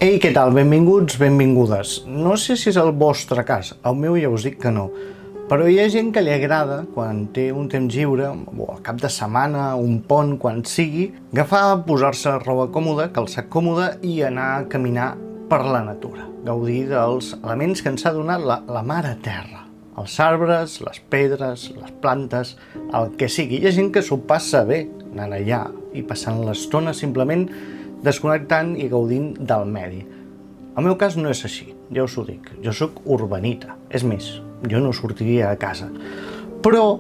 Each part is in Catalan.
Ei, què tal? Benvinguts, benvingudes. No sé si és el vostre cas, el meu ja us dic que no, però hi ha gent que li agrada, quan té un temps lliure, o al cap de setmana, un pont, quan sigui, agafar, posar-se roba còmoda, calçat còmode i anar a caminar per la natura. Gaudir dels elements que ens ha donat la mare terra. Els arbres, les pedres, les plantes, el que sigui. Hi ha gent que s'ho passa bé anant allà i passant l'estona simplement desconnectant i gaudint del medi. El meu cas no és així, ja us ho dic. Jo sóc urbanita. És més, jo no sortiria a casa. Però,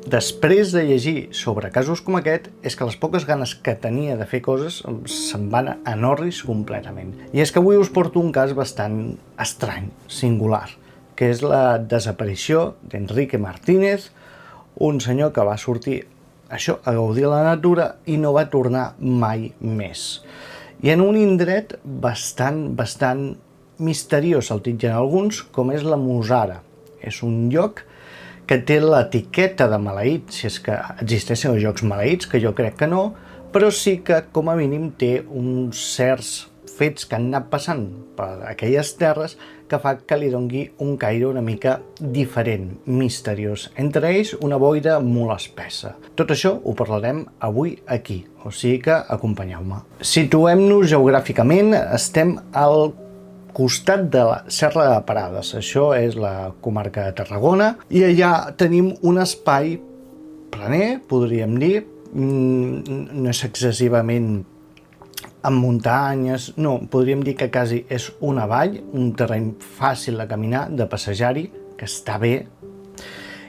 després de llegir sobre casos com aquest, és que les poques ganes que tenia de fer coses se'n van a orris completament. I és que avui us porto un cas bastant estrany, singular, que és la desaparició d'Enrique Martínez, un senyor que va sortir a gaudir la natura i no va tornar mai més. I en un indret bastant misteriós, el titgen alguns, com és la Mussara. És un lloc que té l'etiqueta de maleït, si és que existeixen els llocs maleïts, que jo crec que no, però sí que com a mínim té uns certs fets que han anat passant per aquelles terres que fa que li doni un caire una mica diferent, misteriós. Entre ells, una boira molt espessa. Tot això ho parlarem avui aquí, o sigui que acompanyeu-me. Situem-nos geogràficament, estem al costat de la Serra de Parades. Això és la comarca de Tarragona, i allà tenim un espai planer, podríem dir, no és excessivament amb muntanyes, no, podríem dir que quasi és una vall, un terreny fàcil de caminar, de passejar-hi, que està bé.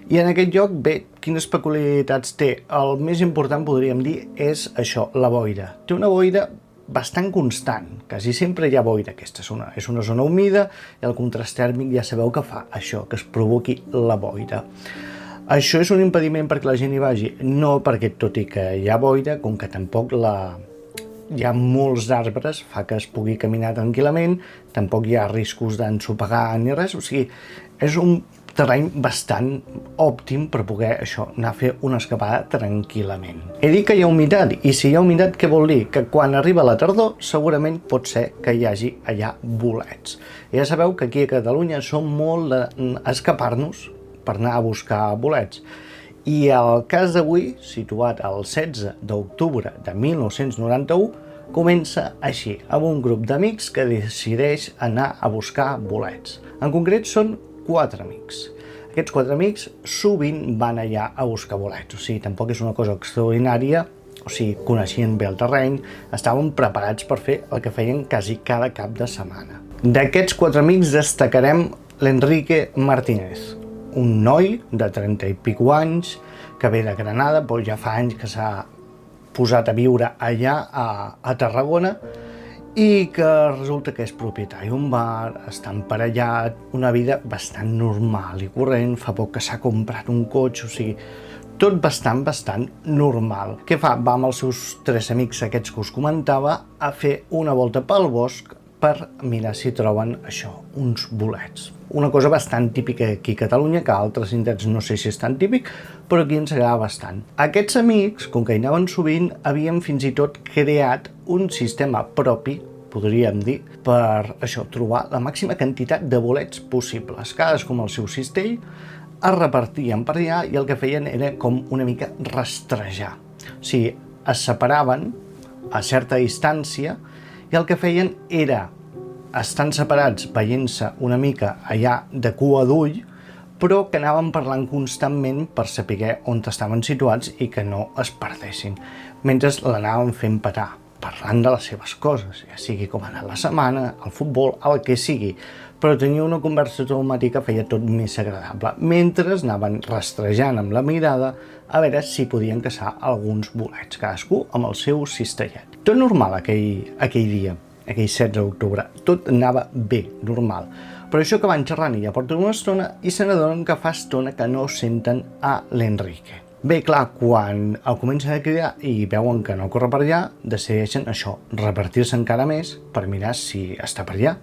I en aquest lloc, bé, quines peculiaritats té? El més important, podríem dir, és això, la boira. Té una boira bastant constant, quasi sempre hi ha boira. Aquesta és una zona humida i el contrast tèrmic ja sabeu que fa això, que es provoqui la boira. Això és un impediment perquè la gent hi vagi? No, perquè tot i que hi ha boira, com que tampoc hi ha molts arbres, fa que es pugui caminar tranquil·lament, tampoc hi ha riscos d'ensopegar ni res, o sigui, és un terreny bastant òptim per poder anar a fer una escapada tranquil·lament. He dit que hi ha humitat, i si hi ha humitat, què vol dir? Que quan arriba la tardor segurament pot ser que hi hagi allà bolets. Ja sabeu que aquí a Catalunya som molt d'escapar-nos per anar a buscar bolets. I el cas d'avui, situat el 16 d'octubre de 1991, comença així, amb un grup d'amics que decideix anar a buscar bolets. En concret són 4 amics. Aquests 4 amics sovint van allà a buscar bolets, o sigui, tampoc és una cosa extraordinària, o sigui, coneixien bé el terreny, estaven preparats per fer el que feien quasi cada cap de setmana. D'aquests 4 amics destacarem l'Enrique Martínez, un noi de 30 i pico anys que ve de Granada, però ja fa anys que s'ha posat a viure allà a Tarragona i que resulta que és propietari d'un bar, està emparellat, una vida bastant normal i corrent, fa poc que s'ha comprat un cotxe, o sigui, tot bastant normal. Què fa? Va amb els seus 3 amics aquests que us comentava a fer una volta pel bosc per mirar si troben uns bolets. Una cosa bastant típica aquí a Catalunya, que a altres indrets no sé si és tan típic, però aquí ens agrada bastant. Aquests amics, com que hi anaven sovint, havien fins i tot creat un sistema propi, podríem dir, per trobar la màxima quantitat de bolets possibles. Cadascú amb el seu cistell es repartien per allà i el que feien era com una mica rastrejar. O sigui, es separaven a certa distància i el que feien era estan separats veient-se una mica allà de cua d'ull, però que anaven parlant constantment per saber on estaven situats i que no es perdessin, mentre l'anaven fent petar, parlant de les seves coses, ja sigui com ha anat la setmana, el futbol, el que sigui, però tenia una conversa automàtica, feia tot més agradable, mentre anaven rastrejant amb la mirada a veure si podien caçar alguns bolets, cadascú amb el seu cistellet. Tot normal aquell dia, aquell 16 d'octubre, tot anava bé, normal. Però això que van xerrant i ja porten una estona i se n'adonen que fa estona que no senten a l'Enrique. Bé, clar, quan el comencen a cridar i veuen que no corre per allà, decideixen repartir-se encara més per mirar si està per allà.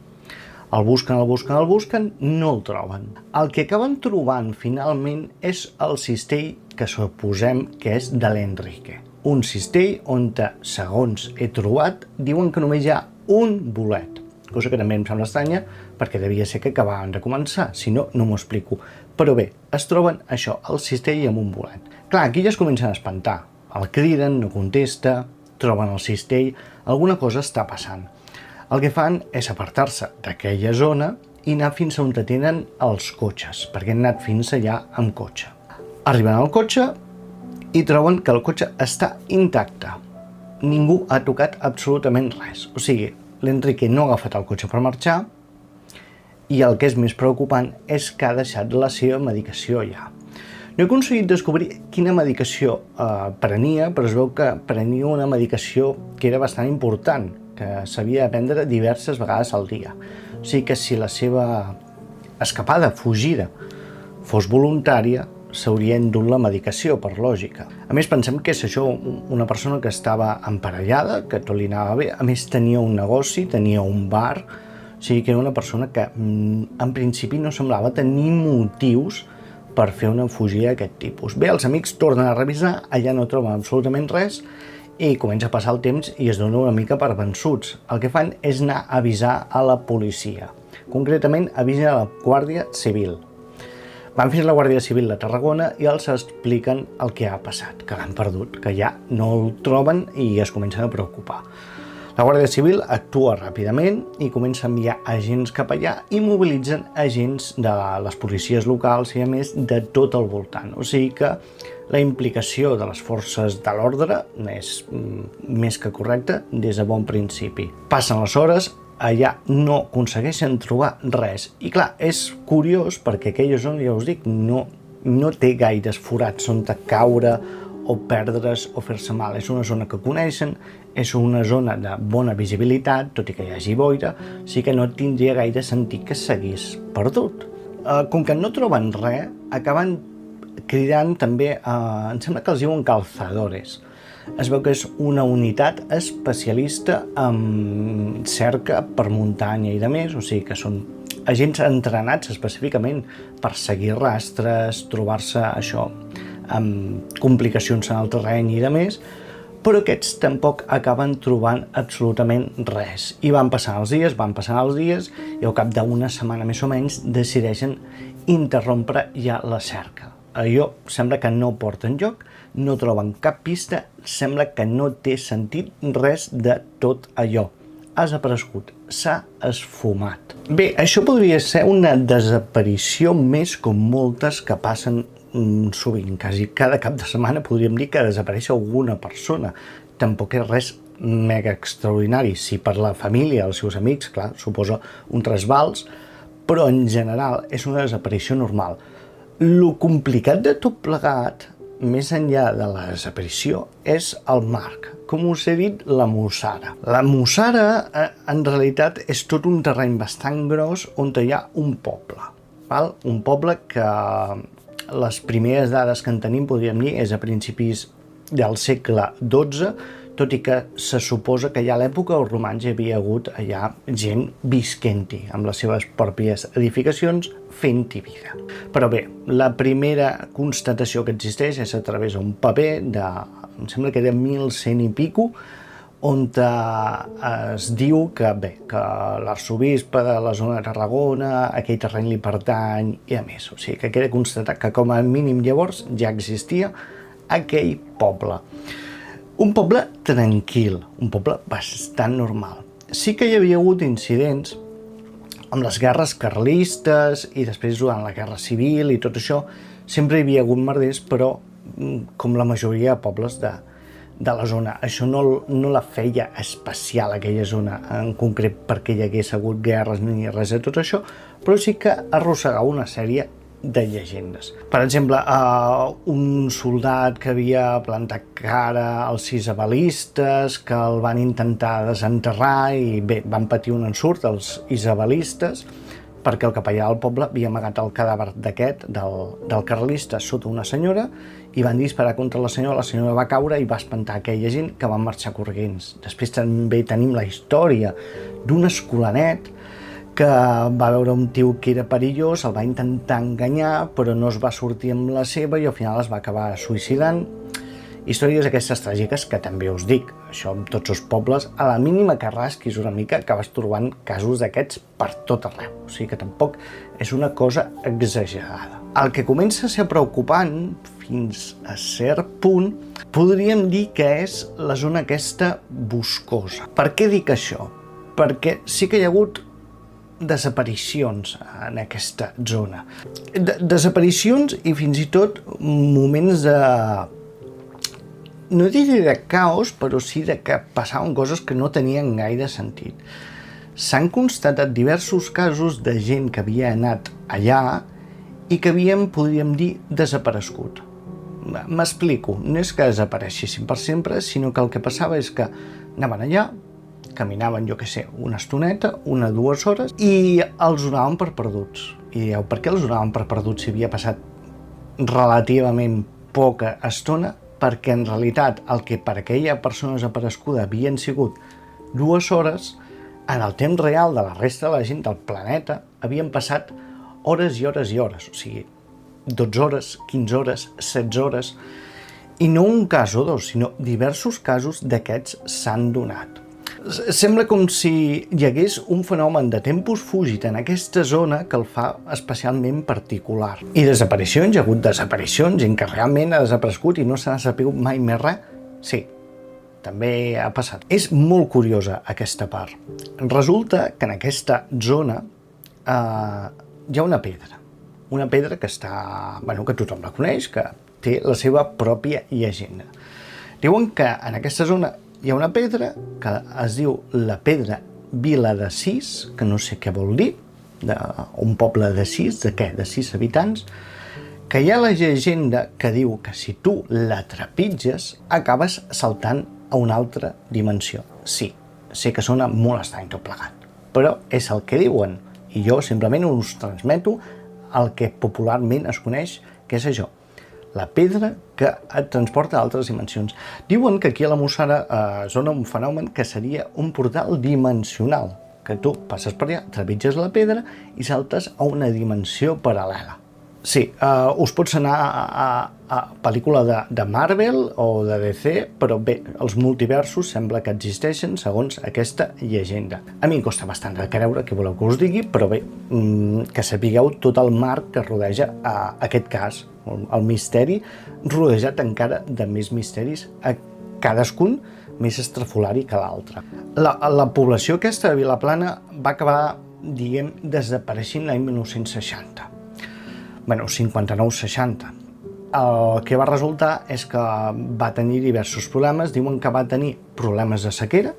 El busquen, no el troben. El que acaben trobant finalment és el cistell que suposem que és de l'Enrique. Un cistell on, segons he trobat, diuen que només hi ha un bolet, cosa que també em sembla estranya perquè devia ser que acabaven de començar, si no, no m'ho explico. Però bé, es troben això, el cistell amb un bolet. Clar, aquí ja es comencen a espantar, el criden, no contesta, troben el cistell, alguna cosa està passant. El que fan és apartar-se d'aquella zona i anar fins on tenen els cotxes, perquè han anat fins allà amb cotxe. Arriben al cotxe i troben que el cotxe està intacte. Ningú ha tocat absolutament res. O sigui, l'Enrique no ha agafat el cotxe per marxar i el que és més preocupant és que ha deixat la seva medicació allà. No he aconseguit descobrir quina medicació prenia, però es veu que prenia una medicació que era bastant important, que s'havia de prendre diverses vegades al dia. O sigui que si la seva escapada, fugida, fos voluntària, s'haurien dut la medicació, per lògica. A més, pensem que és això una persona que estava emparellada, que tot li anava bé, a més tenia un negoci, tenia un bar, o sigui que era una persona que en principi no semblava tenir motius per fer una fugida d'aquest tipus. Bé, els amics tornen a revisar, allà no troben absolutament res i comença a passar el temps i es donen una mica per vençuts. El que fan és anar a avisar a la policia. Concretament, avisen a la Guàrdia Civil. Van fins a la Guàrdia Civil de Tarragona i els expliquen el que ha passat, que l'han perdut, que ja no el troben i es comencen a preocupar. La Guàrdia Civil actua ràpidament i comença a enviar agents cap allà i mobilitzen agents de les policies locals i a més de tot el voltant. O sigui que la implicació de les forces de l'ordre és més que correcta des de bon principi. Passen les hores, allà no aconsegueixen trobar res. I clar, és curiós perquè aquella zona, ja us dic, no té gaires forats on caure o perdre's o fer-se mal. És una zona que coneixen, és una zona de bona visibilitat, tot i que hi hagi boira, o sigui que no tindria gaire sentit que s'hagués perdut. Com que no troben res, acaben cridant també, em sembla que els diuen calzadores. Es veu que és una unitat especialista en cerca per muntanya i de més, o sigui que són agents entrenats específicament per seguir rastres, trobar-se això amb complicacions en el terreny i de més, però aquests tampoc acaben trobant absolutament res. I van passant els dies, i al cap d'una setmana més o menys decideixen interrompre ja la cerca. Allò sembla que no porta enlloc, no troben cap pista, sembla que no té sentit res de tot allò. Ha desaparegut, s'ha esfumat. Bé, això podria ser una desaparició més com moltes que passen sovint, quasi cada cap de setmana podríem dir que desapareix alguna persona. Tampoc és res mega extraordinari. Si per la família, els seus amics, clar, suposa un trasbals, però en general és una desaparició normal. Lo complicat de tot plegat, més enllà de la desaparició, és el Marc. Com us he dit, la Mussara. La Mussara, en realitat, és tot un terreny bastant gros on hi ha un poble. Un poble que les primeres dades que en tenim, podríem dir, és a principis del segle XII, tot i que se suposa que ja a l'època dels romans hi havia hagut allà gent visquent-hi, amb les seves pròpies edificacions, fent-hi vida. Però bé, la primera constatació que existeix és a través d'un paper de, em sembla que era 1100 i pico, on es diu que l'arxebisbe de la zona de Tarragona, aquell terreny li pertany i a més. O sigui que queda constatat que com a mínim llavors ja existia aquell poble. Un poble tranquil, un poble bastant normal. Sí que hi havia hagut incidents amb les guerres carlistes i després durant la Guerra Civil i tot això, sempre hi havia hagut merders, però com la majoria de pobles de la zona. Això no la feia especial, aquella zona en concret, perquè hi hagués hagut guerres ni res de tot això, però sí que arrossegava una sèrie de llegendes. Per exemple, un soldat que havia plantat cara als isabelistes, que el van intentar desenterrar i bé, van patir un ensurt els isabelistes, perquè el capellà del poble havia amagat el cadàver d'aquest, del carlista, sota una senyora, i van disparar contra la senyora va caure i va espantar aquella gent que van marxar corrents. Després també tenim la història d'un escolanet que va veure un tio que era perillós, el va intentar enganyar, però no es va sortir amb la seva i al final es va acabar suïcidant. Històries aquestes tràgiques que també us dic, això amb tots els pobles, a la mínima que rasquis una mica acabes trobant casos d'aquests per tot arreu, o sigui que tampoc és una cosa exagerada. El que comença a ser preocupant, fins a cert punt, podríem dir que és la zona aquesta boscosa. Per què dic això? Perquè sí que hi ha hagut desaparicions en aquesta zona. Desaparicions i fins i tot moments de... no diré de caos, però sí de que passaven coses que no tenien gaire sentit. S'han constatat diversos casos de gent que havia anat allà i que havien, podríem dir, desaparegut. M'explico, no és que desapareixessin per sempre, sinó que el que passava és que anaven allà, caminaven, jo què sé, una estoneta, 1 o 2 hores, i els donaven per perduts. I dieu, per què els donaven per perduts si havia passat relativament poca estona? Perquè en realitat el que per aquella persona desapareguda havien sigut 2 hores, en el temps real de la resta de la gent del planeta havien passat hores i hores i hores, o sigui, 12 hores, 15 hores, 16 hores, i no un cas o dos, sinó diversos casos d'aquests s'han donat. Sembla com si hi hagués un fenomen de tempus fugit en aquesta zona que el fa especialment particular. I desaparicions, hi ha hagut desaparicions, gent que realment ha desaparegut i no s'ha sabut mai més res? Sí, també ha passat. És molt curiosa aquesta part. Resulta que en aquesta zona hi ha una pedra que està, bueno, que tothom la coneix, que té la seva pròpia llegenda. Diuen que en aquesta zona hi ha una pedra que es diu la pedra Viladasís, que no sé què vol dir, un poble de 6, de què? De 6 habitants, que hi ha la llegenda que diu que si tu la trepitges acabes saltant a una altra dimensió. Sí, sé que sona molt estrany tot plegat, però és el que diuen i jo simplement us transmeto el que popularment es coneix que és això, la pedra que et transporta a altres dimensions. Diuen que aquí a la Mussara es dona un fenomen que seria un portal dimensional, que tu passes per allà, trepitges la pedra i saltes a una dimensió paral·lela. Sí, us pots anar a pel·lícula de Marvel o de DC, però bé, els multiversos sembla que existeixen segons aquesta llegenda. A mi em costa bastant de creure què voleu que us digui, però bé, que sapigueu tot el marc que rodeja aquest cas, el misteri, rodejat encara de més misteris, cadascun més estrafolari que l'altre. La població aquesta de Vilaplana va acabar, diguem, desapareixent l'any 1960. Bueno, 59-60. El que va resultar és que va tenir diversos problemes. Diuen que va tenir problemes de sequera,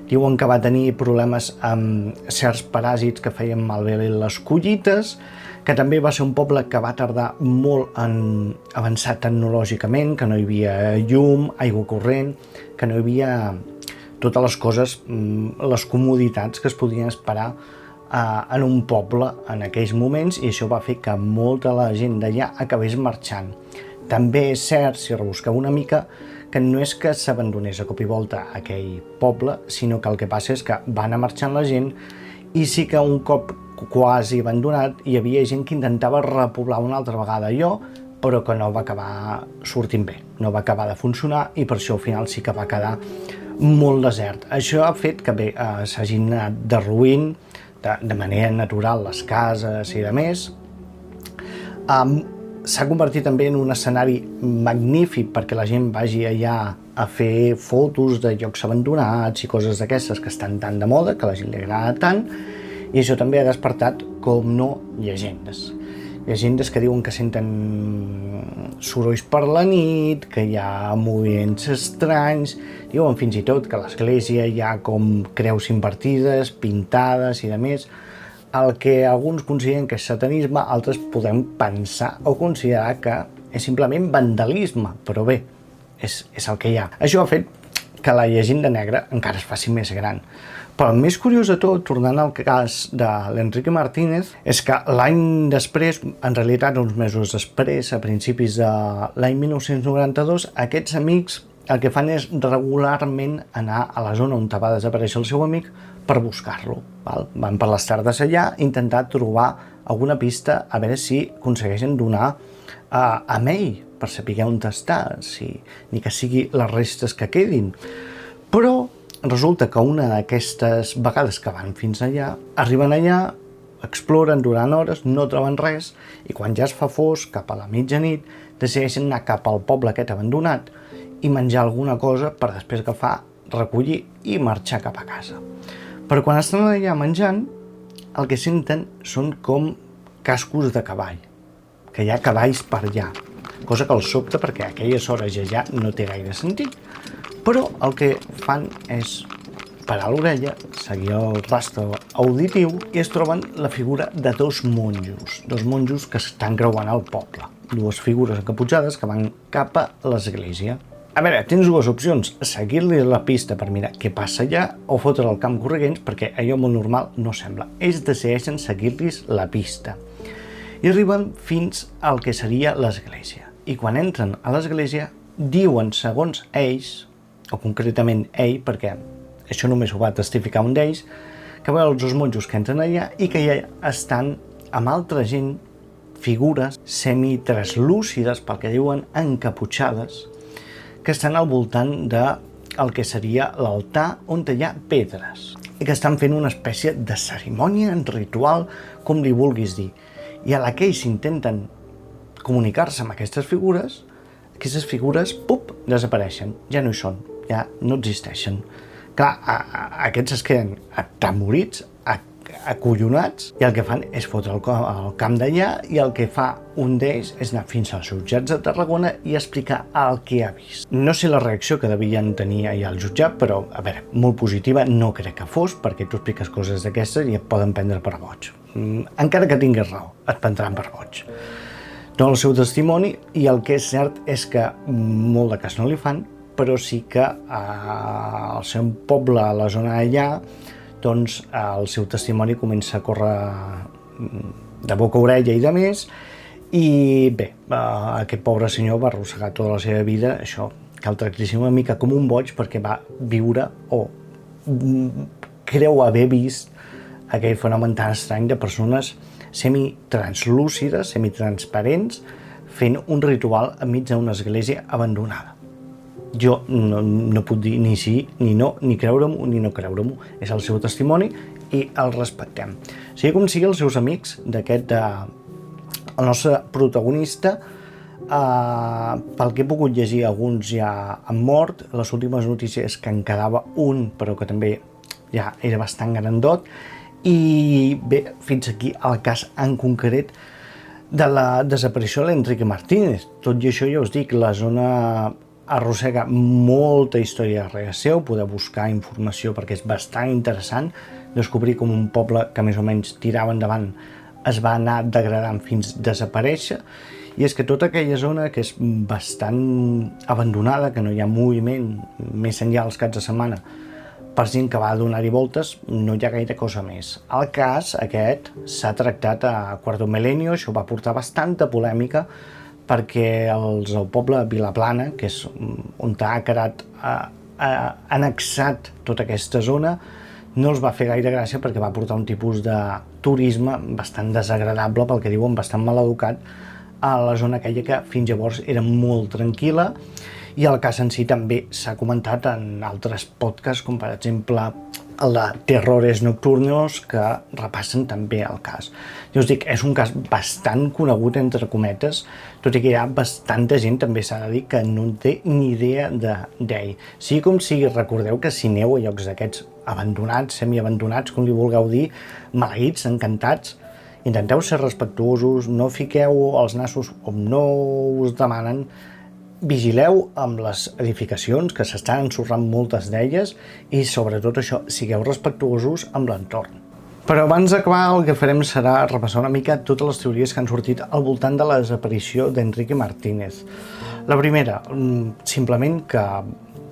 diuen que va tenir problemes amb certs paràsits que feien malbé les collites, que també va ser un poble que va tardar molt en avançar tecnològicament, que no hi havia llum, aigua corrent, que no hi havia totes les coses, les comoditats que es podien esperar en un poble en aquells moments, i això va fer que molta la gent d'allà acabés marxant. També és cert, si rebusqueu una mica, que no és que s'abandonés a cop i volta aquell poble, sinó que el que passa és que va anar marxant la gent i sí que un cop quasi abandonat hi havia gent que intentava repoblar una altra vegada allò, però que no va acabar sortint bé, no va acabar de funcionar i per això al final sí que va quedar molt desert. Això ha fet que bé, s'hagin anat derruint de manera natural les cases i de més. S'ha convertit també en un escenari magnífic perquè la gent vagi allà a fer fotos de llocs abandonats i coses d'aquestes que estan tan de moda, que a la gent li agrada tant, i això també ha despertat, com no, llegendes. Llegendes que diuen que senten sorolls per la nit, que hi ha moviments estranys, diuen fins i tot que a l'església hi ha com creus invertides, pintades i de més, el que alguns consideren que és satanisme, altres podem pensar o considerar que és simplement vandalisme, però bé, és el que hi ha. Això ha fet que la llegenda negra encara es faci més gran. Però el més curiós de tot, tornant al cas de l'Enrique Martínez, és que l'any després, en realitat uns mesos després, a principis de l'any 1992, aquests amics el que fan és regularment anar a la zona on va desaparèixer el seu amic per buscar-lo. Van per les tardes allà, intentar trobar alguna pista a veure si aconsegueixen donar amb ell, per saber on està, ni que sigui les restes que quedin. Però resulta que una d'aquestes vegades que van fins allà, arriben allà, exploren durant hores, no troben res, i quan ja es fa fosc, cap a la mitjanit, decideixen anar cap al poble aquest abandonat i menjar alguna cosa per després agafar, recollir i marxar cap a casa. Però quan estan allà menjant, el que senten són com cascos de cavall, que hi ha cavalls per allà, cosa que els sobta perquè a aquelles hores ja no té gaire sentit. Però el que fan és parar l'orella, seguir el rastre auditiu i es troben la figura de dos monjos que estan creuant el poble. Dues figures encaputxades que van cap a l'església. A veure, tens dues opcions, seguir-li la pista per mirar què passa allà o fotre el camp correguents perquè allò molt normal no sembla. Ells decideixen seguir-los la pista i arriben fins al que seria l'església. I quan entren a l'església diuen, segons ells, o concretament ell, perquè això només ho va testificar un d'ells, que veuen els dos monjos que entren allà i que ja estan amb altra gent, figures semi-translúcides, pel que diuen encaputxades, que estan al voltant del que seria l'altar on hi ha pedres i que estan fent una espècie de cerimònia, ritual, com li vulguis dir. I a la que ells intenten comunicar-se amb aquestes figures, pup, desapareixen, ja no hi són, ja no existeixen. Clar, aquests es queden atemorits, acollonats, i el que fan és fotre el camp d'allà, i el que fa un d'ells és anar fins als jutjats de Tarragona i explicar el que ha vist. No sé la reacció que devien tenir allà al jutjat, però, a veure, molt positiva no crec que fos, perquè tu expliques coses d'aquestes i et poden prendre per boig. Encara que tinguis raó, et prendran per boig. Dona el seu testimoni, i el que és cert és que molt de cas no li fan, però sí que al seu poble, a la zona d'allà, doncs el seu testimoni comença a córrer de boca a orella i de més, i bé, aquest pobre senyor va arrossegar tota la seva vida, això cal tractar-se una mica com un boig, perquè va viure o creu haver vist aquell fenomen tan estrany de persones semi-translúcides, semitransparents, fent un ritual enmig d'una església abandonada. Jo no puc dir ni sí, ni no, ni creure-m'ho, ni no creure-m'ho. És el seu testimoni i el respectem. Sigui com sigui, els seus amics d'aquest, el nostre protagonista, pel que he pogut llegir, alguns ja han mort. Les últimes notícies que en quedava un, però que també ja era bastant grandot. I bé, fins aquí el cas en concret de la desaparició de l'Enrique Martínez. Tot i això, ja us dic, la zona arrossega molta història darrere seu, poder buscar informació perquè és bastant interessant, descobrir com un poble que més o menys tirava endavant es va anar degradant fins a desaparèixer, i és que tota aquella zona que és bastant abandonada, que no hi ha moviment més enllà dels caps de setmana per gent que va donar-hi voltes, no hi ha gaire cosa més. El cas aquest s'ha tractat a Quarto Milenio, això va portar bastanta polèmica, perquè el poble de Vilaplana, que és on ha quedat annexat tota aquesta zona, no els va fer gaire gràcia perquè va portar un tipus de turisme bastant desagradable, pel que diuen bastant mal educat, a la zona aquella que fins llavors era molt tranquil·la, i el cas en si també s'ha comentat en altres podcasts, com per exemple el de Terrores Nocturnos, que repassen també el cas. Jo us dic, és un cas bastant conegut, entre cometes, tot i que hi ha bastanta gent, també s'ha de dir, que no té ni idea d'ell. Sigui com sigui, recordeu que si aneu a llocs d'aquests abandonats, semiabandonats, com li vulgueu dir, maleïts, encantats, intenteu ser respectuosos, no fiqueu els nassos on no us demanen, vigileu amb les edificacions, que s'estan ensorrant moltes d'elles, i sobretot això, sigueu respectuosos amb l'entorn. Però abans d'acabar, el que farem serà repassar una mica totes les teories que han sortit al voltant de la desaparició d'Enrique Martínez. La primera, simplement que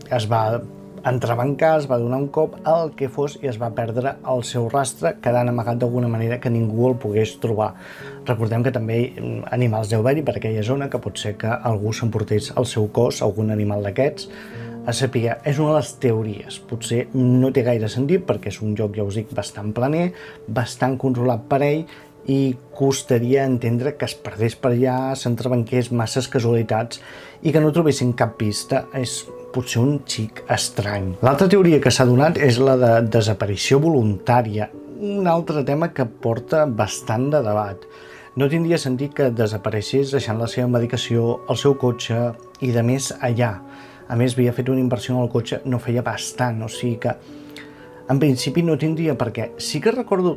es va entrebancar, es va donar un cop al que fos i es va perdre el seu rastre, quedant amagat d'alguna manera que ningú el pogués trobar. Recordem que també animals deu haver-hi per aquella zona, que pot ser que algú s'emportés el seu cos, algun animal d'aquests, a saber, és una de les teories. Potser no té gaire sentit perquè és un lloc, ja us dic, bastant planer, bastant controlat per ell, i costaria entendre que es perdés per allà, s'entrebanqués masses casualitats i que no trobessin cap pista. És potser un xic estrany. L'altra teoria que s'ha donat és la de desaparició voluntària, un altre tema que porta bastant de debat. No tindria sentit que desapareixés deixant la seva medicació, el seu cotxe i de més allà. A més, havia fet una inversió en el cotxe no feia bastant, o sigui que en principi no tindria per què. Sí que recordo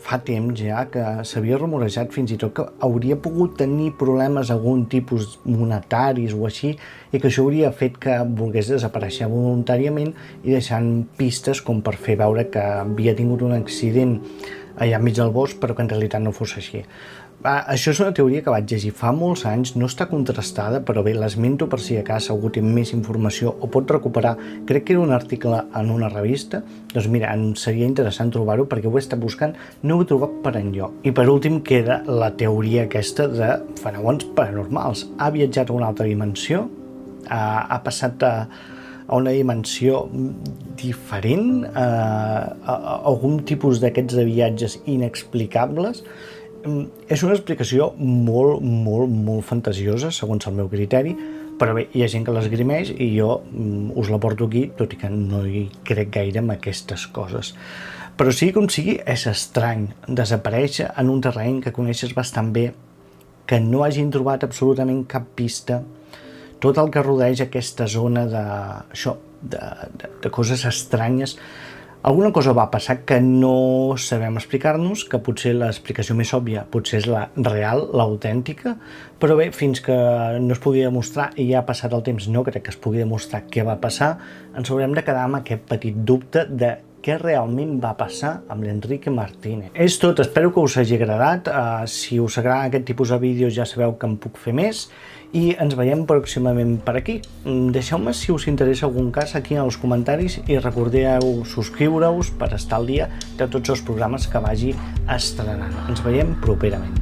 fa temps ja que s'havia rumorejat fins i tot que hauria pogut tenir problemes algun tipus monetaris o així i que això hauria fet que volgués desaparèixer voluntàriament i deixant pistes com per fer veure que havia tingut un accident allà enmig del bosc però que en realitat no fos així. Això és una teoria que vaig llegir fa molts anys, no està contrastada, però bé, l'esmento per si a cas algú té més informació o pot recuperar. Crec que era un article en una revista, doncs mira, em seria interessant trobar-ho perquè ho he estat buscant, no ho he trobat per enlloc. I per últim queda la teoria aquesta de fenòmens paranormals. Ha viatjat a una altra dimensió, ha passat a una dimensió diferent, algun tipus d'aquests de viatges inexplicables. És una explicació molt fantasiosa, segons el meu criteri, però bé, hi ha gent que l'esgrimeix i jo us la porto aquí, tot i que no hi crec gaire en aquestes coses. Però sigui com sigui, és estrany desaparèixer en un terreny que coneixes bastant bé, que no hagin trobat absolutament cap pista, tot el que rodeja aquesta zona de coses estranyes. Alguna cosa va passar que no sabem explicar-nos, que potser l'explicació més òbvia potser és la real, l'autèntica, però bé, fins que no es pugui demostrar i ja ha passat el temps, no crec que es pugui demostrar què va passar, ens haurem de quedar amb aquest petit dubte de què realment va passar amb l'Enrique Martínez. És tot, espero que us hagi agradat. Si us agraden aquest tipus de vídeos ja sabeu que en puc fer més i ens veiem pròximament per aquí. Deixeu-me si us interessa algun cas aquí en els comentaris i recordeu subscriure-us per estar al dia de tots els programes que vagi estrenant. Ens veiem properament.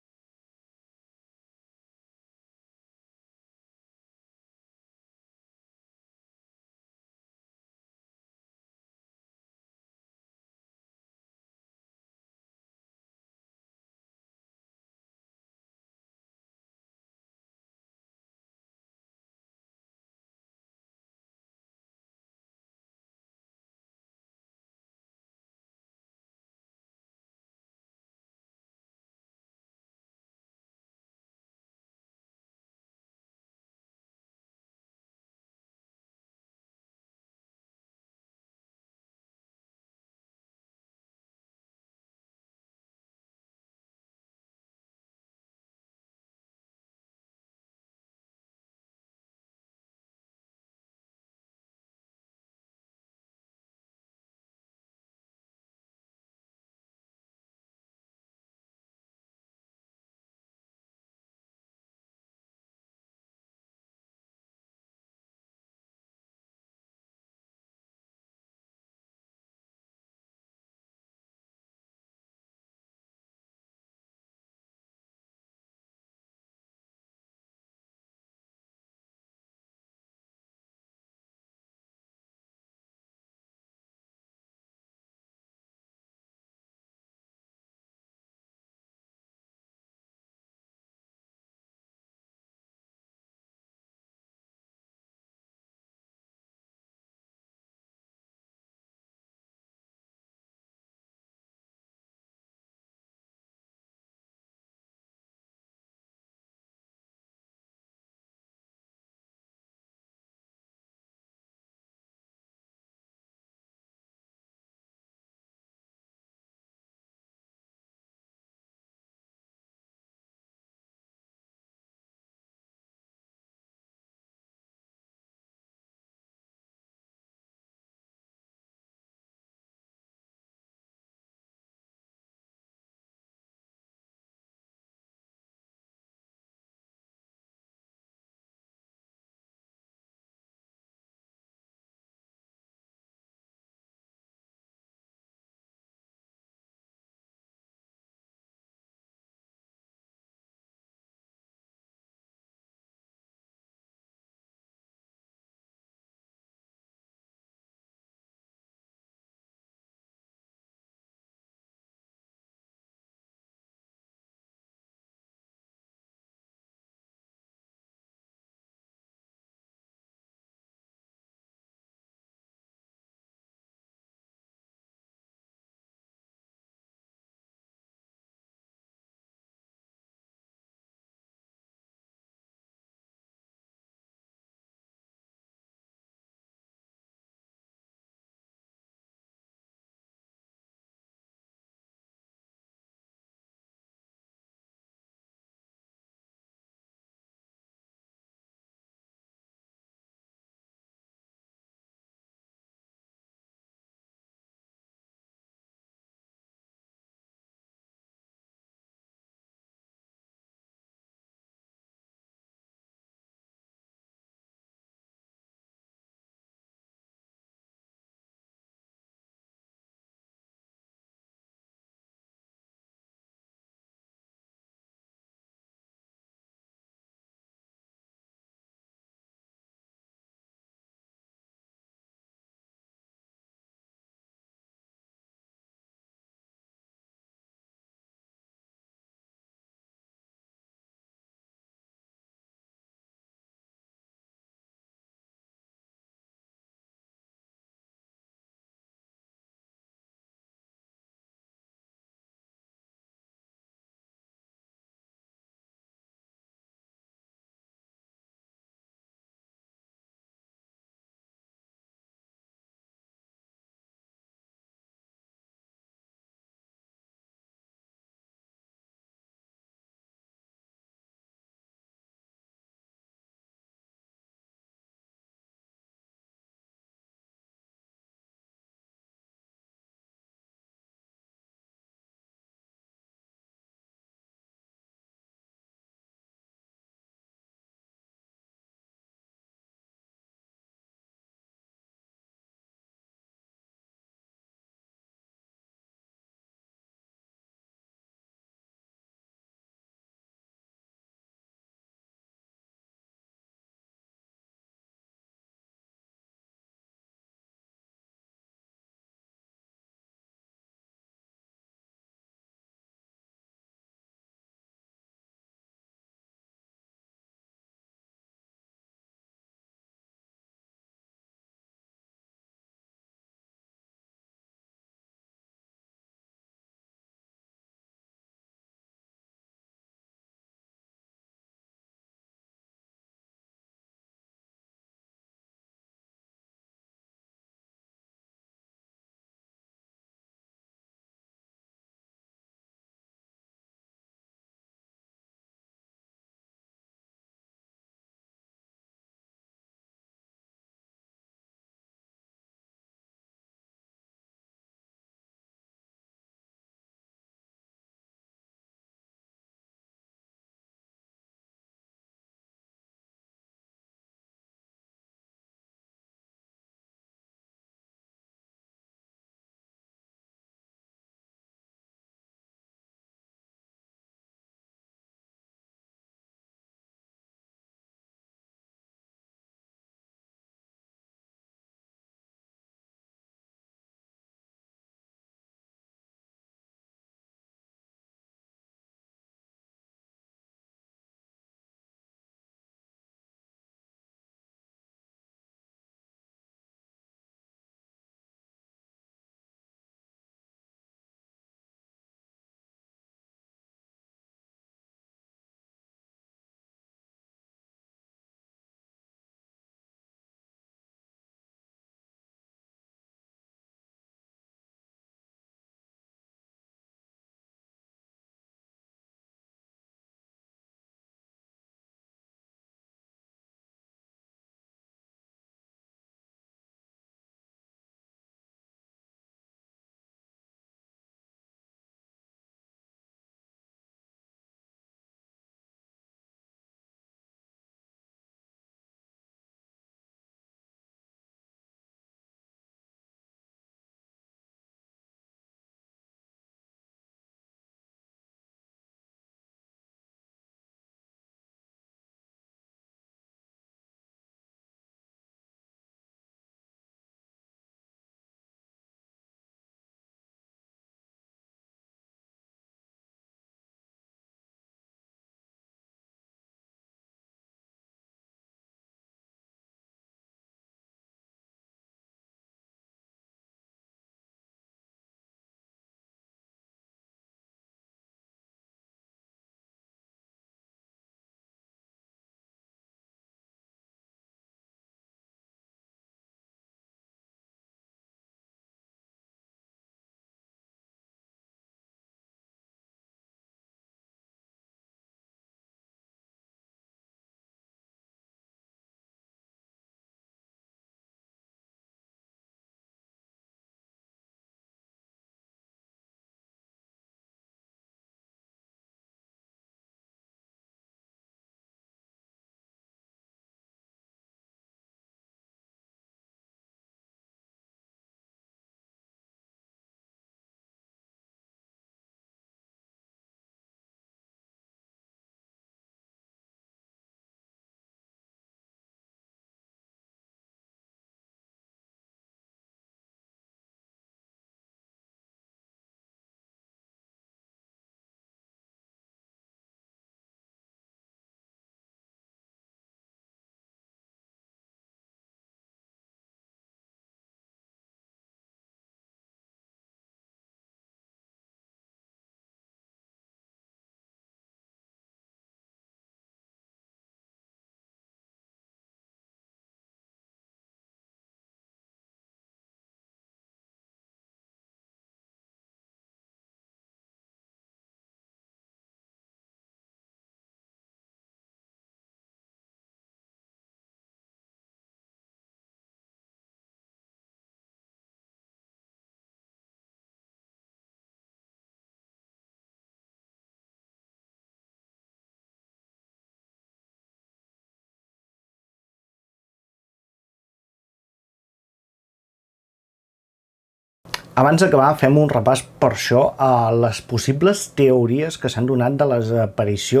Abans d'acabar, fem un repàs per això a les possibles teories que s'han donat de la desaparició